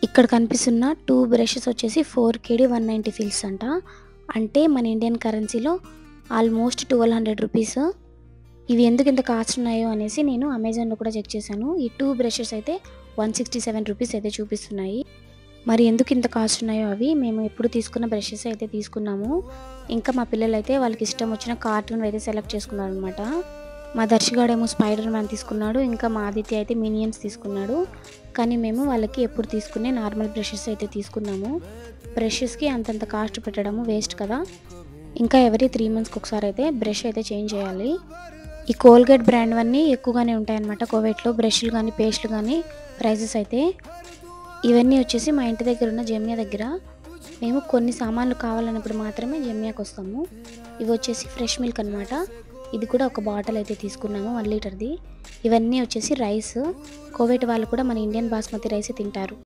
ఇక్కడ కనిపిస్తున్న 2 బ్రషెస్ వచ్చేసి 4KD 190 ఫిల్స్ అంట. అంటే మన ఇండియన్ కరెన్సీలో ఆల్మోస్ట్ 1200 రూపీస్. ఇవి ఎందుకు ఇంత కాస్ట్ ఉన్నాయో అనేసి నేను అమెజాన్లో కూడా చెక్ చేశాను. ఈ 2 బ్రషెస్ అయితే 167 రూపీస్ అయితే చూపిస్తున్నాయి. మరి ఎందుకు ఇంత కాస్ట్ ఉన్నాయో అవి మేము ఎప్పుడు తీసుకున్న బ్రషెస్ అయితే తీసుకున్నాము. ఇంకా మా పిల్లలు అయితే వాళ్ళకి ఇష్టం వచ్చిన కార్టూన్ అయితే సెలెక్ట్ చేసుకున్నారు అనమాట. మా దర్శిగాడేమో స్పైడర్ మ్యాన్ తీసుకున్నాడు, ఇంకా మా ఆదిత్య అయితే మినియన్స్ తీసుకున్నాడు. కానీ మేము వాళ్ళకి ఎప్పుడు తీసుకునే నార్మల్ బ్రషెస్ అయితే తీసుకున్నాము. బ్రషెస్కి అంతంత కాస్ట్ పెట్టడము వేస్ట్ కదా. ఇంకా ఎవరీ 3 మంత్స్కి ఒకసారి అయితే బ్రష్ అయితే చేంజ్ చేయాలి. ఈ కోల్గేట్ బ్రాండ్ అన్నీ ఎక్కువగానే ఉంటాయన్నమాట కోవేట్లో. బ్రష్లు కానీ పేస్ట్లు కానీ ప్రైజెస్ అయితే. ఇవన్నీ వచ్చేసి మా ఇంటి దగ్గర ఉన్న జమియా దగ్గర. మేము కొన్ని సామాన్లు కావాలన్నప్పుడు మాత్రమే జమియాకి వస్తాము. ఇవి వచ్చేసి ఫ్రెష్ మిల్క్ అనమాట. ఇది కూడా ఒక బాటిల్ అయితే తీసుకున్నాము 1 లీటర్ది. ఇవన్నీ వచ్చేసి రైస్. కోవేట్ వాళ్ళు కూడా మన ఇండియన్ బాస్మతి రైస్ తింటారు.